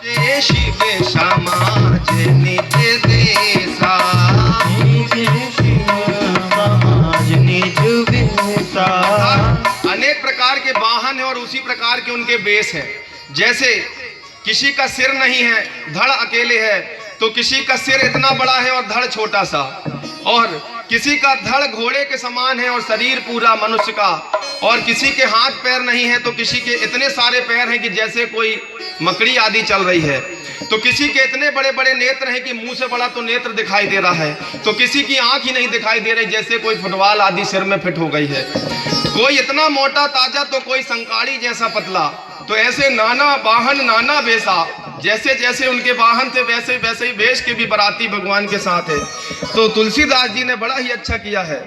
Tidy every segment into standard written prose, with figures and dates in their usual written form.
जय शिव समाज निज देसा, जय शिव समाज निज देसा। अनेक प्रकार के वाहन है और उसी प्रकार के उनके वेश है। जैसे किसी का सिर नहीं है, धड़ अकेले है, तो किसी का सिर इतना बड़ा है और धड़ छोटा सा, और किसी का धड़ घोड़े के समान है और शरीर पूरा मनुष्य का, और किसी के हाथ पैर नहीं है तो किसी के इतने सारे पैर हैं कि जैसे कोई मकड़ी आदि चल रही है, तो किसी के इतने बड़े बड़े नेत्र हैं कि मुंह से बड़ा तो नेत्र दिखाई दे रहा है, तो किसी की आंख ही नहीं दिखाई दे रही, जैसे कोई फुटबॉल आदि सिर में फिट हो गई है। कोई इतना मोटा ताजा तो कोई संकाड़ी जैसा पतला, तो ऐसे नाना वाहन नाना वेशा, जैसे जैसे उनके वाहन थे वैसे वैसे ही वेश के भी बराती भगवान के साथ है। तो तुलसीदास जी ने बड़ा ही अच्छा किया है।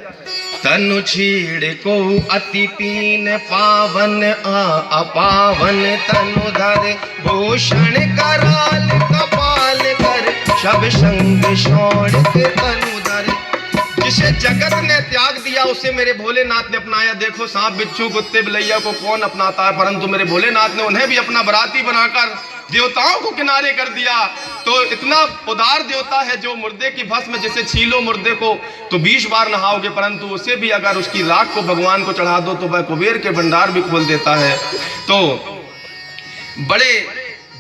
तनु छीड़ को अति पीन पावन अपावन, तनु धर भूषण कराल कपाल कर, शब संग शोणित तनु धर। जिसे जगत ने त्याग दिया उसे मेरे भोलेनाथ ने अपनाया। देखो सांप बिच्छू कुत्ते बिलैया को कौन अपनाता है, परंतु मेरे भोलेनाथ ने उन्हें भी अपना बराती बनाकर देवताओं को किनारे कर दिया। तो इतना उदार देवता है जो मुर्दे की भस्म, जिसे छीलो मुर्दे को तो 20 बार नहाओगे, परंतु उसे भी अगर उसकी राख को भगवान को चढ़ा दो तो वह कुबेर के भंडार भी खोल देता है। तो बड़े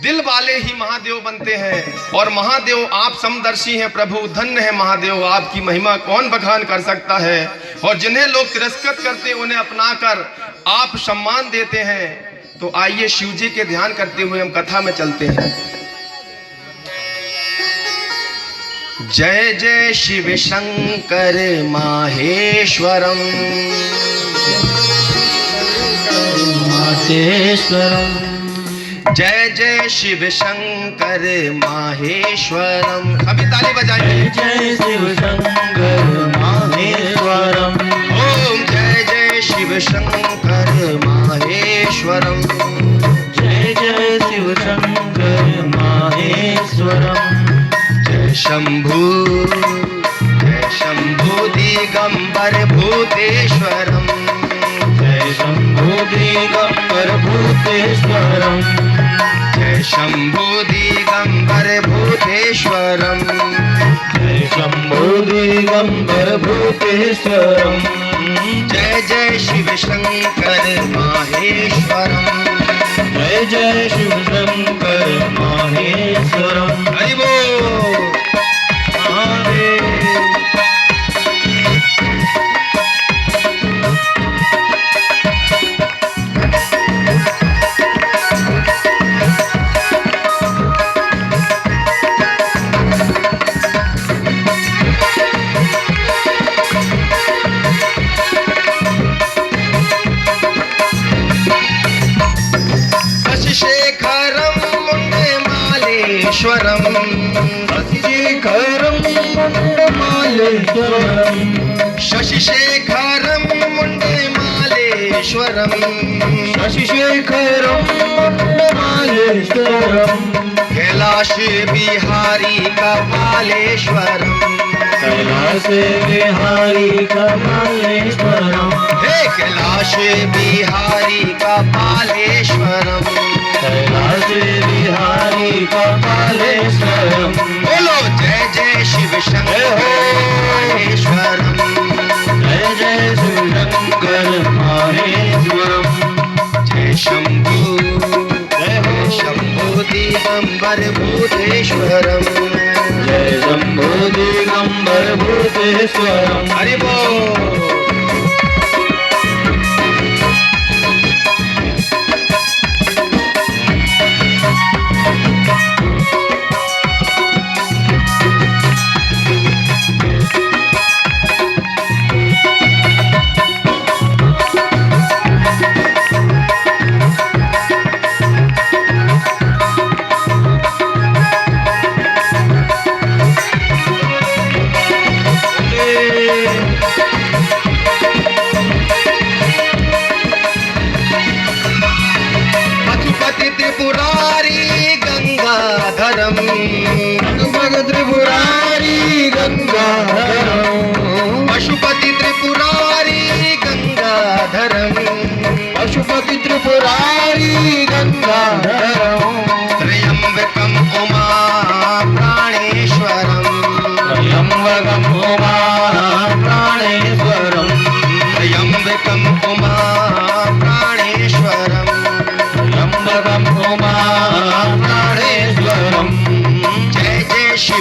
दिल वाले ही महादेव बनते हैं, और महादेव आप समदर्शी हैं प्रभु, धन्य है महादेव, आपकी महिमा कौन बखान कर सकता है। और जिन्हें लोग तिरस्कृत करते उन्हें अपनाकर आप सम्मान देते हैं। तो आइए शिव जी के ध्यान करते हुए हम कथा में चलते हैं। जय जय शिव शंकर माहेश्वरम, माहेश्वरम, जय जय शिव शंकर माहेश्वरम। अभी ताली बजाइए। जय शिव शंकर माहेश्वरम, ओम जय जय शिव शंकर माहेश्वरम, जय जय शिव शंकर माहेश्वरम। जय शंभु दिगंबर भूतेश्वरम, जय शंभु दिगंबर भूतेश्वरम, जय शंभु दिगंबर भूतेश्वरम, जय शंभु दिगंबर भूतेश्वरम। जय जय शिव शंकर माहेश्वरम, जय जय शिव शंकर माहेश्वरम। हरि बोल। शशिशेखरं मुण्डमालेश्वरं, शशिशेखरं मुण्डमालेश्वरं, शशिशेखरं मुण्डमालेश्वरं। कैलाश बिहारी कपालेश्वरं, कैलाश बिहारी कपालेश्वरं, हे कैलाश बिहारी कपालेश्वरं, कैलाश बिहारी कपालेश्वरम। बोलो जय जय शिव शंकर माहेश्वरम, जय जय शिव शंकर माहेश्वरम। जय शंभु दिगंबर भूतेश्वरम, जय शंभु दिगंबर भूतेश्वरम। हरि बोल।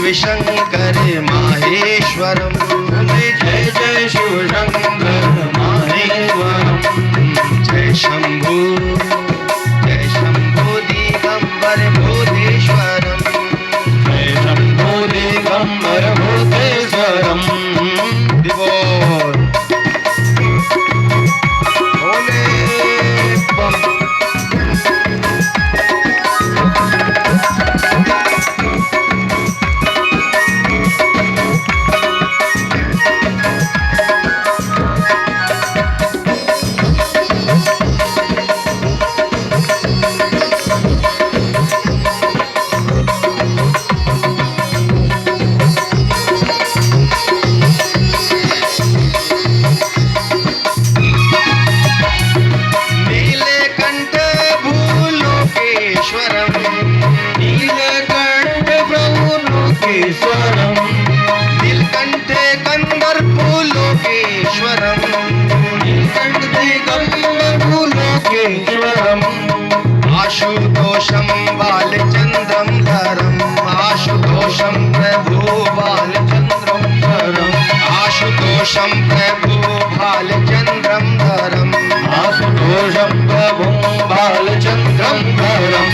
शिव शंकर माहेश्वरम, बोले जय जय शिव शंकर माहेश्वरम। जय शंभु दिगंबर भूतेश्वरम, जय शंभो दिगंबर भूतेश्वरम। दिवोर भोले बम। नीलकंठ भूलोकेश्वरम, नीलकंठ प्रभु लोकेश्वरम, नीलकंठ कंदर भूलोकेश्वरम, नीलकंठ दिगंबर भूलोकेश्वरम। आशुतोषम बालचंद्रम धरम, आशुतोषम प्रभु बालचंद्रम धरम, आशुतोषम प्रभु बालचंद्रम धरम, आशुतोषं प्रभुं बालचन्द्रं धरम्।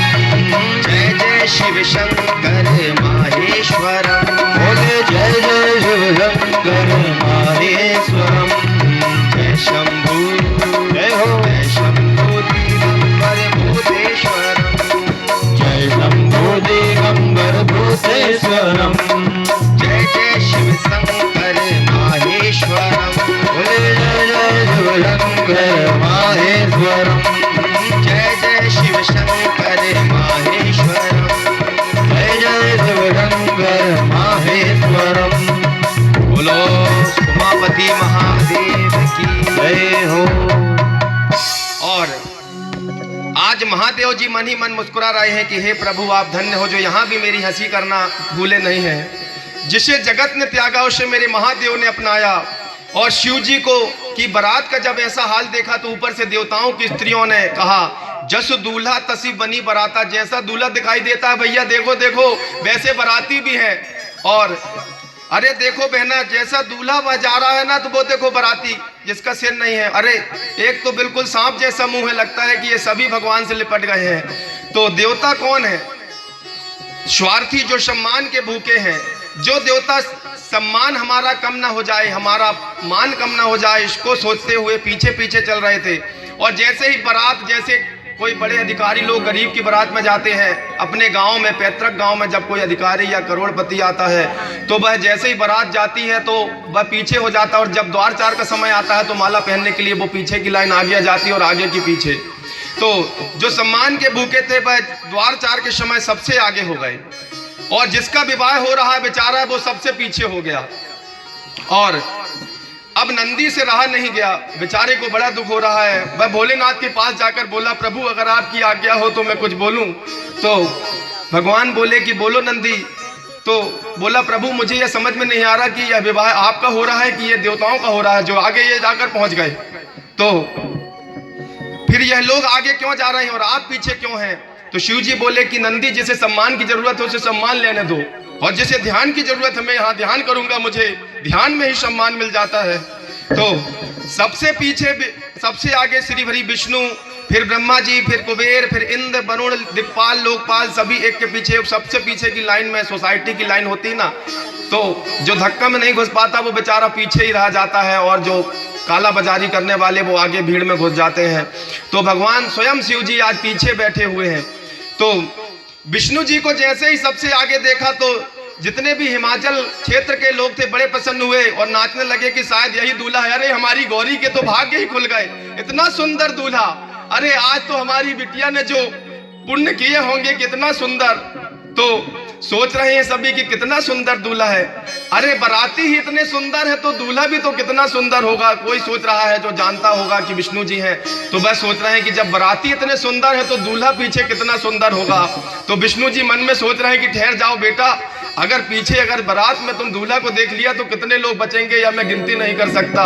जय जय शिव शंकर माहेश्वरम, बोले जय जय शिव शंकर माहेश्वरम। जय शंभु जय हो जय शंभु दिगंबर भूतेश्वरम, जय शंभो दिगंबर भूतेश्वरम। जय जय शिव शंकर माहेश्वरम, बोले जय जय शिव शंकर माहेश्वरम। जय जय शिव शंकर माहेश्वरम, जय जय शिव शंकर माहेश्वरम। बोलो उमापति महादेव की जय हो। और आज महादेव जी मन ही मन मुस्कुरा रहे हैं कि हे प्रभु आप धन्य हो जो यहाँ भी मेरी हंसी करना भूले नहीं हैं। जिसे जगत ने त्यागा उसे मेरे महादेव ने अपनाया। और शिव जी को की बारात का जब ऐसा हाल देखा तो ऊपर से देवताओं की स्त्रियों ने कहा जस दूल्हा तसी बनी बराता, जैसा दूल्हा दिखाई देता है भैया देखो देखो वैसे बराती भी है। और अरे देखो बहना जैसा दूल्हा वह जा रहा है ना तो वो देखो बराती जिसका सिर नहीं है, अरे एक तो बिल्कुल सांप जैसा मुंह है, लगता है कि ये सभी भगवान से लिपट गए हैं। तो देवता कौन है? स्वार्थी जो सम्मान के भूखे हैं, जो देवता सम्मान हमारा कम ना हो जाए, हमारा मान कम ना हो जाए, इसको सोचते हुए पीछे पीछे चल रहे थे। और जैसे ही बारात, जैसे कोई बड़े अधिकारी लोग गरीब की बारात में जाते हैं अपने गांव में, पैतृक गांव में, जब कोई अधिकारी या करोड़पति आता है तो वह जैसे ही बारात जाती है तो वह पीछे हो जाता है। और जब द्वार चार का समय आता है तो माला पहनने के लिए वो पीछे की लाइन आगे जाती है और आगे की पीछे। तो जो सम्मान के भूखे थे वह द्वार चार के समय सबसे आगे हो गए, और जिसका विवाह हो रहा है बेचारा वो सबसे पीछे हो गया। और अब नंदी से रहा नहीं गया, बेचारे को बड़ा दुख हो रहा है। वह भोलेनाथ के पास जाकर बोला प्रभु अगर आपकी आज्ञा हो तो मैं कुछ बोलूं। तो भगवान बोले कि बोलो नंदी। तो बोला प्रभु मुझे यह समझ में नहीं आ रहा कि यह विवाह आपका हो रहा है कि यह देवताओं का हो रहा है जो आगे ये जाकर पहुंच गए, तो फिर यह लोग आगे क्यों जा रहे हैं और आप पीछे क्यों हैं? तो शिव जी बोले कि नंदी जिसे सम्मान की जरूरत है उसे सम्मान लेने दो, और जिसे ध्यान की जरूरत है मैं यहाँ ध्यान करूंगा, मुझे ध्यान में ही सम्मान मिल जाता है। तो सबसे पीछे सबसे आगे श्री हरि विष्णु, फिर ब्रह्मा जी, फिर कुबेर, फिर इंद्र, वरुण, दिक्पाल, लोकपाल, सभी एक के पीछे। सबसे पीछे की लाइन में सोसाइटी की लाइन होती ना, तो जो धक्का में नहीं घुस पाता वो बेचारा पीछे ही रह जाता है, और जो काला बाजारी करने वाले वो आगे भीड़ में घुस जाते हैं। तो भगवान स्वयं शिव जी आज पीछे बैठे हुए हैं। तो विष्णु जी को जैसे ही सबसे आगे देखा तो जितने भी हिमाचल क्षेत्र के लोग थे बड़े प्रसन्न हुए और नाचने लगे कि शायद यही दूल्हा है। अरे हमारी गौरी के तो भाग्य ही खुल गए, इतना सुंदर दूल्हा। अरे आज तो हमारी बिटिया ने जो पुण्य किए होंगे कितना सुंदर। तो सोच रहे हैं सभी कि कितना सुंदर दूल्हा है। अरे बाराती ही इतने सुंदर है तो दूल्हा भी तो कितना सुंदर होगा। कोई सोच रहा है जो जानता होगा कि विष्णु जी हैं, तो वह सोच रहे हैं कि जब बाराती इतने सुंदर है तो दूल्हा पीछे कितना सुंदर होगा। तो विष्णु जी मन में सोच रहे हैं कि ठहर जाओ बेटा, अगर पीछे अगर बारात में तुम दूल्हा को देख लिया तो कितने लोग बचेंगे या मैं गिनती नहीं कर सकता।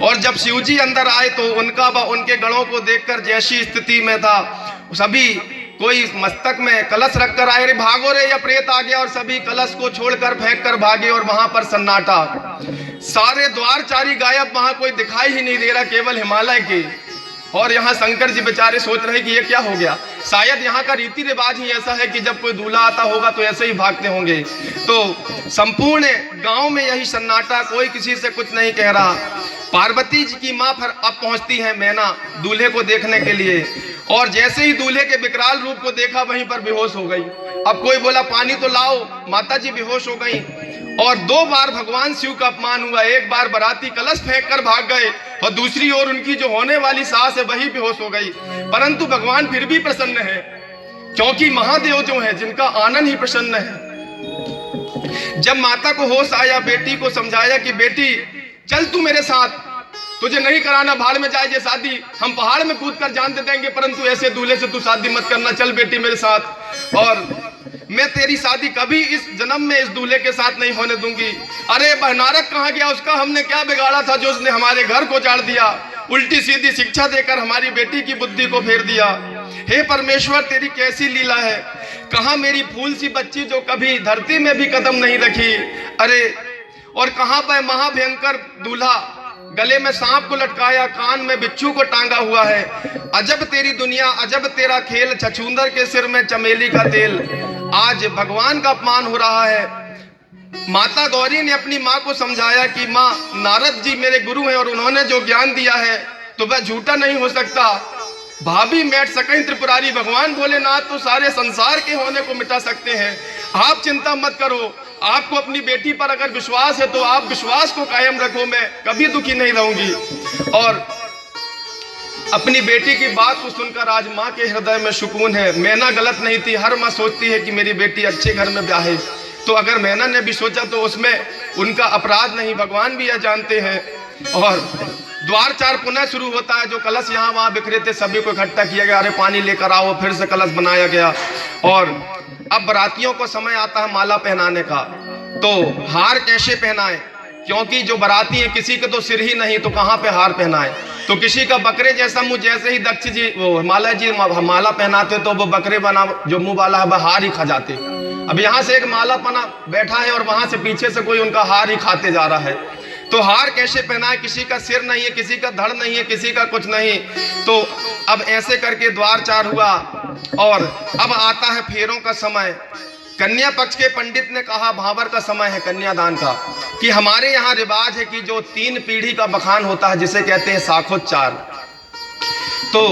और जब शिवजी अंदर आए तो उनका व उनके गणों को देखकर जैसी स्थिति में था सभी कोई मस्तक में कलश रखकर आए, रे भागो रे, या प्रेत आ गया, और सभी कलश को छोड़कर फेंक कर भागे। और वहां पर सन्नाटा, सारे द्वारचारी गायब, वहां कोई दिखाई ही नहीं दे रहा, केवल हिमालय के। और यहाँ शंकर जी बेचारे सोच रहे कि ये क्या हो गया। शायद यहाँ का रीति रिवाज ही ऐसा है कि जब कोई दूल्हा आता होगा तो ऐसे ही भागते होंगे। तो संपूर्ण गांव में यही सन्नाटा, कोई किसी से कुछ नहीं कह रहा। पार्वती जी की माँ फिर अब पहुंचती है मैना दूल्हे को देखने के लिए, और जैसे ही दूल्हे के विकराल रूप को देखा वहीं पर बेहोश हो गई। अब कोई बोला पानी तो लाओ, माता जी बेहोश हो गई। और 2 बार भगवान शिव का अपमान हुआ। एक बार बाराती कलश फेंक कर भाग गए, और दूसरी ओर उनकी जो होने वाली सास है वही बेहोश हो गई। परंतु भगवान फिर भी प्रसन्न है, क्योंकि महादेव जो है जिनका आनंद ही प्रसन्न है। जब माता को होश आया, बेटी को समझाया कि बेटी चल तू मेरे साथ, तुझे नहीं कराना भाड़ में जाए ये शादी, हम पहाड़ में कूद कर जान दे देंगे, परंतु ऐसे दूल्हे से तू शादी मत करना, चल बेटी मेरे साथ, और मैं तेरी शादी कभी इस जन्म में इस दूल्हे के साथ नहीं होने दूंगी। अरे बहनारक कहाँ गया, उसका हमने क्या बिगाड़ा था जो उसने हमारे घर को उजाड़ दिया, उल्टी सीधी शिक्षा देकर हमारी बेटी की बुद्धि को फेर दिया। हे परमेश्वर तेरी कैसी लीला है, कहाँ मेरी फूल सी बच्ची जो कभी धरती में भी कदम नहीं रखी, अरे और कहाँ पर महाभयंकर दूल्हा, गले में सांप को लटकाया, कान में बिच्छू को टांगा हुआ है। अजब तेरी दुनिया, अजब तेरा खेल, छछूंदर के सिर में चमेली का तेल। आज भगवान का अपमान हो रहा है। माता गौरी ने अपनी माँ को समझाया कि माँ नारद जी मेरे गुरु हैं और उन्होंने जो ज्ञान दिया है तो वह झूठा नहीं हो सकता। भाभी मैट सकई त्रिपुरारी, भगवान भोलेनाथ तो सारे संसार के होने को मिटा सकते हैं। आप चिंता मत करो, आपको अपनी बेटी पर अगर विश्वास है तो आप विश्वास को कायम रखो, मैं कभी दुखी नहीं रहूंगी। और अपनी बेटी की बात को सुनकर आज माँ के हृदय में सुकून है। मैना गलत नहीं थी, हर माँ सोचती है कि मेरी बेटी अच्छे घर में ब्याहे, तो अगर मैना ने भी सोचा तो उसमें उनका अपराध नहीं, भगवान भी यह जानते हैं। और द्वारचार पुनः शुरू होता है। जो कलश यहाँ वहाँ बिखरे थे सभी को इकट्ठा किया गया, अरे पानी लेकर आओ, फिर से कलश बनाया गया। और अब बारातियों को समय आता है माला पहनाने का, तो हार कैसे पहनाए, क्योंकि जो बाराती है किसी के तो सिर ही नहीं, तो कहाँ पे हार पहनाए। तो किसी का बकरे जैसा मुंह, जैसे ही दक्ष जी वो हिमालय जी माला पहनाते तो वो बकरे बना जो मुंह वाला है वह हार ही खा जाते। अब यहाँ से एक माला पना बैठा है और वहां से पीछे से कोई उनका हार ही खाते जा रहा है। तो हार कैसे पहनाए, किसी का सिर नहीं है, किसी का धड़ नहीं है, किसी का कुछ नहीं। तो अब ऐसे करके द्वारचार हुआ और अब आता है फेरों का समय। कन्या पक्ष के पंडित ने कहा भावर का समय है कन्यादान का, कि हमारे यहाँ रिवाज है कि जो 3 पीढ़ी का बखान होता है जिसे कहते हैं साखोच्चार, तो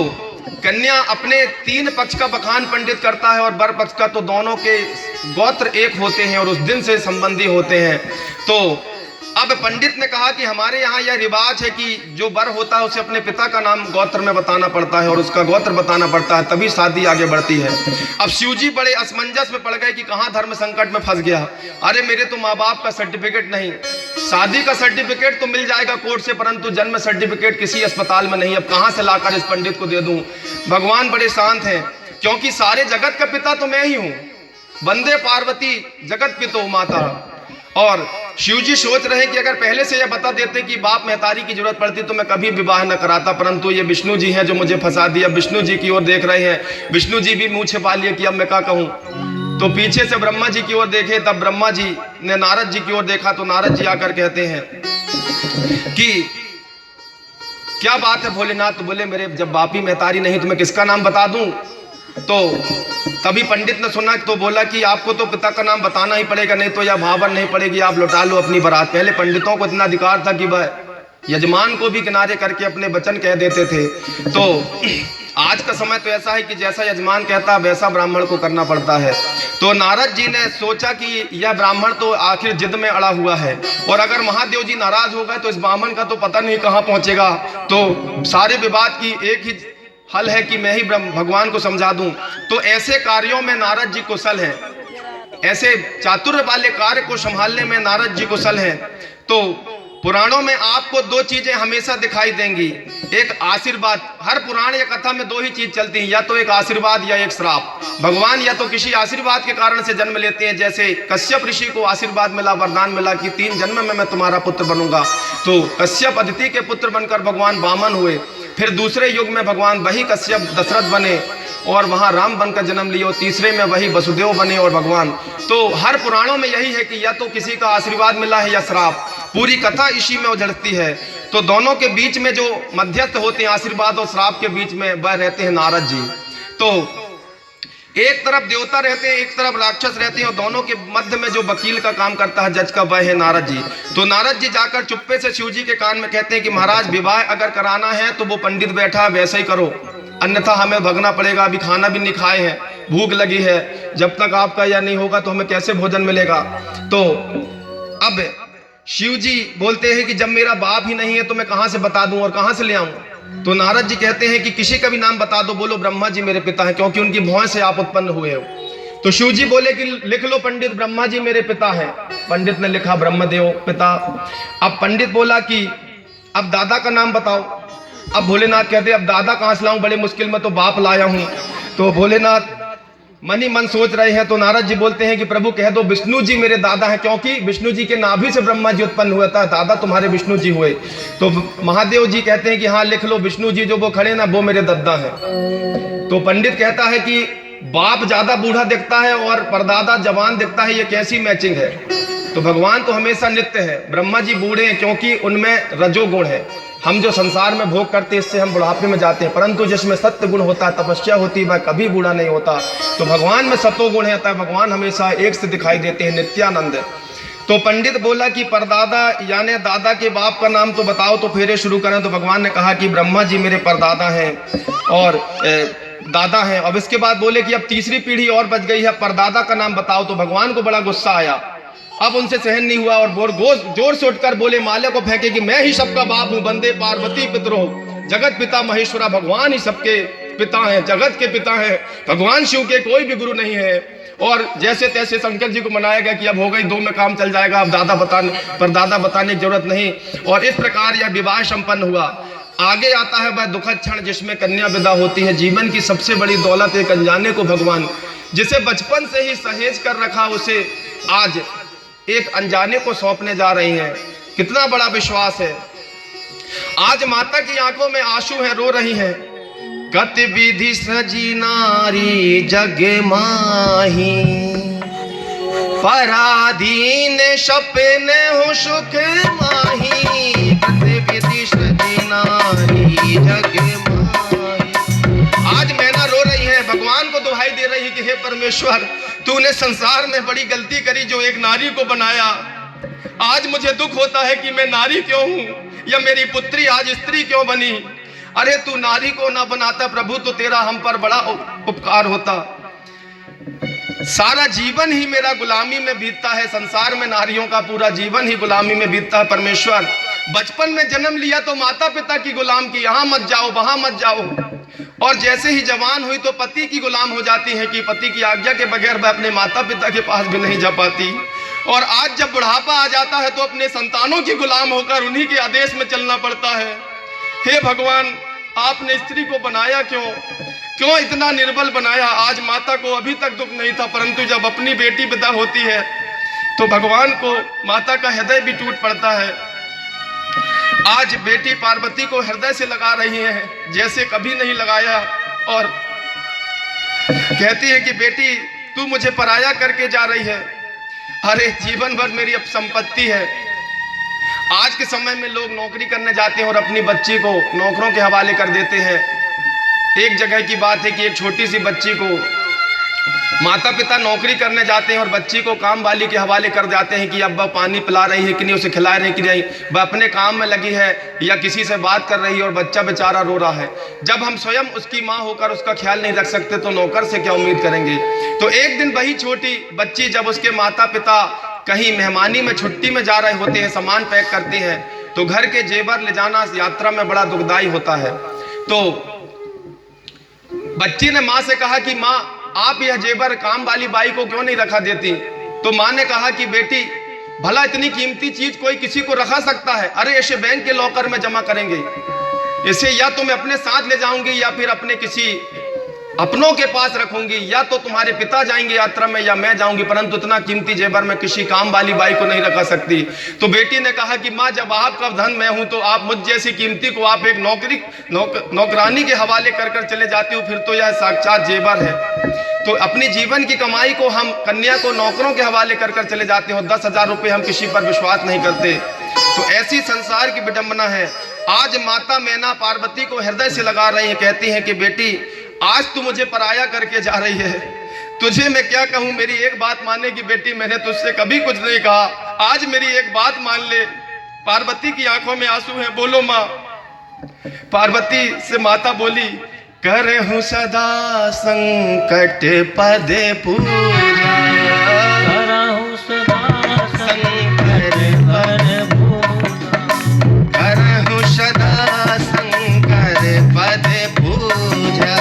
कन्या अपने 3 पक्ष का बखान पंडित करता है और वर पक्ष का, तो दोनों के गोत्र एक होते हैं और उस दिन से संबंधी होते हैं। तो अब पंडित ने कहा कि हमारे यहाँ यह रिवाज है कि जो वर होता है उसे अपने पिता का नाम गोत्र में बताना पड़ता है और उसका गोत्र बताना पड़ता है, तभी शादी आगे बढ़ती है। अब शिवजी बड़े असमंजस में पड़ गए कि कहाँ धर्म संकट में फंस गया। अरे मेरे तो माँ बाप का सर्टिफिकेट नहीं, शादी का सर्टिफिकेट तो मिल जाएगा कोर्ट से, परंतु जन्म सर्टिफिकेट किसी अस्पताल में नहीं, अब कहाँ से लाकर इस पंडित को दे दूं। भगवान बड़े शांत हैं, क्योंकि सारे जगत का पिता तो मैं ही हूँ, वंदे पार्वती जगत पितो माता। और शिवजी सोच रहे हैं कि अगर पहले से यह बता देते कि बाप महतारी की जरूरत पड़ती तो मैं कभी विवाह न कराता, परंतु ये विष्णु जी हैं जो मुझे फंसा दिया। विष्णु जी की ओर देख रहे हैं, विष्णु जी भी मुंह छिपा लिए कि अब मैं क्या कहूँ। तो पीछे से ब्रह्मा जी की ओर देखे, तब ब्रह्मा जी ने नारद जी की ओर देखा, तो नारद जी आकर कहते हैं कि क्या बात है भोलेनाथ। तो बोले मेरे जब बाप ही महतारी नहीं तो मैं किसका नाम बता दूं। तो तभी पंडित ने सुना तो बोला कि आपको तो पिता का नाम बताना ही पड़ेगा, नहीं तो यह भावर नहीं पड़ेगी, आप लौटा लो अपनी बारात। पहले पंडितों को इतना अधिकार था कि वह यजमान को भी किनारे करके अपने वचन कह देते थे। तो आज का समय तो ऐसा है कि जैसा यजमान कहता है वैसा ब्राह्मण को करना पड़ता है। तो नारद जी ने सोचा कि यह ब्राह्मण तो आखिर जिद में अड़ा हुआ है, और अगर महादेव जी नाराज हो गए तो इस ब्राह्मण का तो पता नहीं कहाँ पहुंचेगा। तो सारे विवाद की एक ही हल है कि मैं ही भगवान को समझा दूं। तो ऐसे कार्यों में नारद जी कुशल हैं, ऐसे चातुर्य वाले कार्य को संभालने में नारद जी कुशल हैं। तो पुराणों में आपको 2 चीजें हमेशा दिखाई देंगी, एक आशीर्वाद। हर पुराण या कथा में 2 ही चीज चलती हैं, या तो एक आशीर्वाद या एक श्राप। भगवान या तो किसी आशीर्वाद के कारण से जन्म लेते हैं, जैसे कश्यप ऋषि को आशीर्वाद मिला, वरदान मिला कि 3 जन्म में मैं तुम्हारा पुत्र बनूंगा। तो कश्यप अदिति के पुत्र बनकर भगवान वामन हुए। फिर दूसरे युग में भगवान वही कश्यप दशरथ बने, और वहाँ राम बनकर जन्म लिए, और तीसरे में वही वसुदेव बने और भगवान। तो हर पुराणों में यही है कि या तो किसी का आशीर्वाद मिला है या श्राप, पूरी कथा इसी में उजड़ती है। तो दोनों के बीच में जो मध्यस्थ होते हैं, आशीर्वाद और श्राप के बीच में, वह रहते हैं नारद जी। तो एक तरफ देवता रहते हैं, एक तरफ राक्षस रहते हैं, और दोनों के मध्य में जो वकील का काम करता है, जज का, वह है नारद जी। तो नारद जी जाकर चुप्पे से शिव जी के कान में कहते हैं कि महाराज, विवाह अगर कराना है तो वो पंडित बैठा है वैसे ही करो, अन्यथा हमें भगना पड़ेगा। अभी खाना भी नहीं खाए हैं, भूख लगी है, जब तक आपका यह नहीं होगा तो हमें कैसे भोजन मिलेगा। तो अब शिव जी बोलते हैं कि जब मेरा बाप ही नहीं है तो मैं कहां से बता दूं और कहां से ले आऊं। तो नारद जी कहते हैं कि किसी का भी नाम बता दो, बोलो ब्रह्मा जी मेरे पिता हैं, क्योंकि उनकी भौं से आप उत्पन्न हुए हो। तो शिव जी बोले कि लिख लो पंडित, ब्रह्मा जी मेरे पिता हैं। पंडित ने लिखा ब्रह्मदेव पिता। अब पंडित बोला कि अब दादा का नाम बताओ। अब भोलेनाथ कहते अब दादा कहां से लाऊं, बड़े मुश्किल में तो बाप लाया हूं। तो भोलेनाथ मन ही मन सोच रहे हैं। तो नारद जी बोलते हैं कि प्रभु कह दो विष्णु जी मेरे दादा हैं, क्योंकि विष्णु जी के नाभि से ब्रह्मा जी उत्पन्न हुआ था, दादा तुम्हारे विष्णु जी हुए। तो महादेव जी कहते हैं कि हाँ लिख लो, विष्णु जी जो वो खड़े ना वो मेरे दादा हैं। तो पंडित कहता है कि बाप ज्यादा बूढ़ा दिखता है और परदादा जवान दिखता है, ये कैसी मैचिंग है। तो भगवान तो हमेशा नित्य है, ब्रह्मा जी बूढ़े हैं क्योंकि उनमें रजोगुण है। हम जो संसार में भोग करते हैं इससे हम बुढ़ापे में जाते हैं, परंतु जिसमें सत्य गुण होता है, तपस्या होती है, वह कभी बूढ़ा नहीं होता। तो भगवान में सतोगुण है, भगवान हमेशा एक से दिखाई देते हैं, नित्यानंद। तो पंडित बोला कि परदादा यानी दादा के बाप का नाम तो बताओ, तो फेरे शुरू करें। तो भगवान ने कहा कि ब्रह्मा जी मेरे परदादा हैं और दादा हैं। अब इसके बाद बोले कि अब तीसरी पीढ़ी और बच गई है, परदादा का नाम बताओ। तो भगवान को बड़ा गुस्सा आया, अब उनसे सहन नहीं हुआ और जोर से उठकर बोले माले को फेंके कि मैं ही सबका बाप हूं, बंदे पार्वती पितरो जगत पिता महेश्वरा। भगवान ही सबके पिता हैं, जगत के पिता हैं, भगवान शिव के कोई भी गुरु नहीं है। और जैसे तैसे शंकर जी को मनाया गया कि अब हो गई, दो में काम चल जाएगा, अब परदादा बताने की जरूरत नहीं। और इस प्रकार यह विवाह संपन्न हुआ। आगे आता है वह दुखद क्षण जिसमें कन्या विदा होती है। जीवन की सबसे बड़ी दौलत एक अनजाने को भगवान, जिसे बचपन से ही सहेज कर रखा, उसे आज एक अनजाने को सौंपने जा रही हैं। कितना बड़ा विश्वास है। आज माता की आंखों में आंसू है, रो रही हैं। गतिविधि सजी नारी जग माही, पराधीन सपने हो सुख माही। गतिविधि सजी नारी जग माही। आज मैना रो रही है, भगवान को दुहाई दे रही है कि हे परमेश्वर, तूने संसार में बड़ी गलती करी जो एक नारी को बनाया। आज मुझे दुख होता है कि मैं नारी क्यों हूं, या मेरी पुत्री आज स्त्री क्यों बनी। अरे तू नारी को ना बनाता प्रभु तो तेरा हम पर बड़ा उपकार होता। सारा जीवन ही मेरा गुलामी में बीतता है, संसार में नारियों का पूरा जीवन ही गुलामी में बीतता है। परमेश्वर, बचपन में जन्म लिया तो माता पिता की गुलाम की, यहां मत जाओ वहां मत जाओ। और जैसे ही जवान हुई तो पति की गुलाम हो जाती है कि पति की आज्ञा के बगैर वह अपने माता पिता के पास भी नहीं जा पाती। और आज जब बुढ़ापा आ जाता है तो अपने संतानों की गुलाम होकर उन्हीं के आदेश में चलना पड़ता है। हे भगवान, आपने स्त्री को बनाया क्यों इतना निर्बल बनाया। आज माता को अभी तक दुख नहीं था, परंतु जब अपनी बेटी विदा होती है तो भगवान को माता का हृदय भी टूट पड़ता है। आज बेटी पार्वती को हृदय से लगा रही है जैसे कभी नहीं लगाया, और कहती है कि बेटी तू मुझे पराया करके जा रही है। अरे जीवन भर मेरी अब संपत्ति है। आज के समय में लोग नौकरी करने जाते हैं और अपनी बच्ची को नौकरों के हवाले कर देते हैं। एक जगह की बात है कि एक छोटी सी बच्ची को माता पिता नौकरी करने जाते हैं और बच्ची को काम वाली के हवाले कर जाते हैं कि अब वह पानी पिला रही है कि नहीं, उसे खिला रही है कि नहीं, वह अपने काम में लगी है या किसी से बात कर रही है और बच्चा बेचारा रो रहा है। जब हम स्वयं उसकी माँ होकर उसका ख्याल नहीं रख सकते तो नौकर से क्या उम्मीद करेंगे। तो एक दिन वही छोटी बच्ची जब उसके माता पिता कहीं मेहमानी में छुट्टी में जा रहे होते हैं, सामान पैक करते हैं, तो घर के जेवर ले जाना यात्रा में बड़ा दुखदायी होता है। तो बच्ची ने माँ से कहा कि माँ आप यह जेवर काम वाली बाई को क्यों नहीं रखा देती। तो माँ ने कहा कि बेटी भला इतनी कीमती चीज कोई किसी को रखा सकता है। अरे इसे बैंक के लॉकर में जमा करेंगे, इसे या तो मैं अपने साथ ले जाऊंगी या फिर अपने किसी अपनों के पास रखूंगी, या तो तुम्हारे पिता जाएंगे यात्रा में या मैं जाऊंगी, परंतु इतना कीमती जेवर मैं किसी काम वाली बाई को नहीं रखा सकती। तो बेटी ने कहा कि माँ, जब आपका धन मैं हूं तो आप मुझ जैसी कीमती को आप एक नौकरानी के हवाले कर चले जाती हो, फिर तो यह साक्षात जेवर है। तो अपनी जीवन की कमाई को हम कन्या को नौकरों के हवाले कर चले जाते हो, 10,000 रुपये हम किसी पर विश्वास नहीं करते। तो ऐसी संसार की विडंबना है। आज माता मैना पार्वती को हृदय से लगा रही है, कहती हैं कि बेटी, आज तू मुझे पराया करके जा रही है, तुझे मैं क्या कहूं, मेरी एक बात माने कि बेटी, मैंने तुझसे कभी कुछ नहीं कहा, आज मेरी एक बात मान ले। पार्वती की आंखों में आंसू हैं। बोलो माँ। पार्वती से माता बोली, करे हूं सदा संकट पदे पूजा, करहु सदा संकट पद पूजा, करहु सदा संकट पदे पूजा,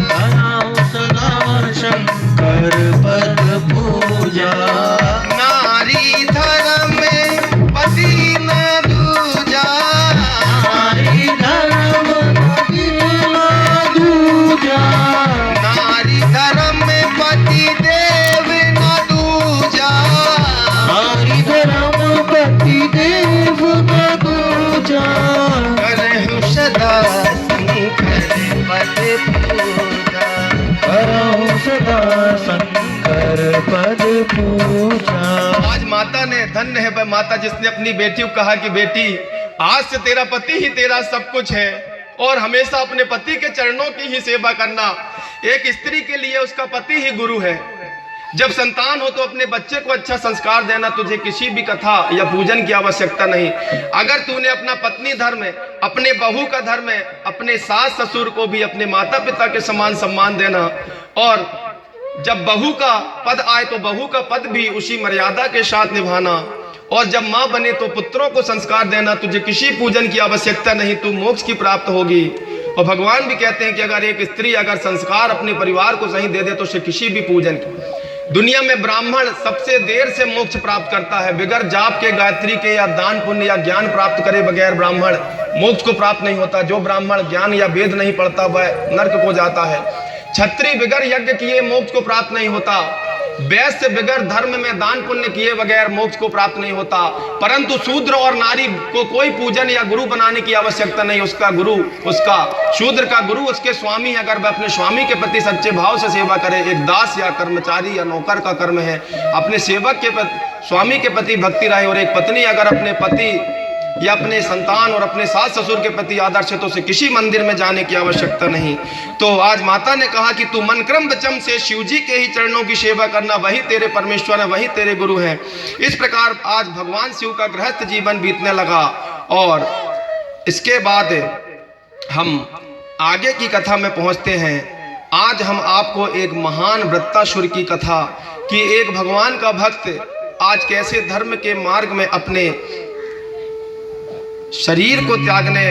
करहु सदा शंकर पद पूजा। नारी धर्म में पति न दूजा, नारी धर्म पति न दूजा, नारी धर्म में पति देव न दूजा, नारी धर्म पति देव न दूजा। करहु सदा संकट पद पूजा। करहु सदा शंकर पद पूजा। आज माता ने, धन्य है वह माता जिसने अपनी बेटी को कहा कि बेटी, आज से तेरा पति ही तेरा सब कुछ है और हमेशा अपने पति के चरणों की ही सेवा करना। एक स्त्री के लिए उसका पति ही गुरु है। जब संतान हो तो अपने बच्चे को अच्छा संस्कार देना, तुझे किसी भी कथा या पूजन की आवश्यकता नहीं। अगर तूने अपना पत्नी धर्म है, अपने बहू का धर्म है, अपने सास ससुर को भी अपने माता पिता के समान सम्मान देना, और जब बहू का पद आए तो बहू का पद भी उसी मर्यादा के साथ निभाना, और जब माँ बने तो पुत्रों को संस्कार देना। तुझे किसी पूजन की आवश्यकता नहीं, तू मोक्ष की प्राप्त होगी। और भगवान भी कहते हैं कि अगर एक स्त्री अगर संस्कार अपने परिवार को सही दे दे तो उसे किसी भी पूजन की, दुनिया में ब्राह्मण सबसे देर से मोक्ष प्राप्त करता है। बिगर जाप के, गायत्री के या दान पुण्य या ज्ञान प्राप्त करे बगैर ब्राह्मण मोक्ष को प्राप्त नहीं होता। जो ब्राह्मण ज्ञान या वेद नहीं पढ़ता वह नरक को जाता है। क्षत्रिय बिगर यज्ञ किए मोक्ष को प्राप्त नहीं होता। वैश्य बिगर धर्म में दान पुण्य किए बगैर मोक्ष को प्राप्त नहीं होता। परंतु शूद्र और नारी को कोई पूजन या गुरु बनाने की आवश्यकता नहीं। उसका गुरु, उसका शूद्र का गुरु उसके स्वामी, अगर वह अपने स्वामी के प्रति सच्चे भाव से सेवा करे, एक दास या कर्मचारी या नौकर का कर्म है अपने सेवक के प्रति, स्वामी के प्रति भक्ति रहे। और एक पत्नी अगर अपने पति या अपने संतान और अपने सास ससुर के प्रति आदर्श है तो उसे किसी मंदिर में जाने की आवश्यकता नहीं। तो आज माता ने कहा कि तू मन क्रम वचन से शिव जी के ही चरणों की सेवा करना, वही तेरे परमेश्वर है, वही तेरे गुरु हैं। इस प्रकार आज भगवान शिव का गृहस्थ जीवन बीतने लगा। और इसके बाद हम आगे की कथा में पहुंचते हैं। आज हम आपको एक महान वृत्तासुर की कथा, कि एक भगवान का भक्त आज कैसे धर्म के मार्ग में अपने शरीर को त्यागने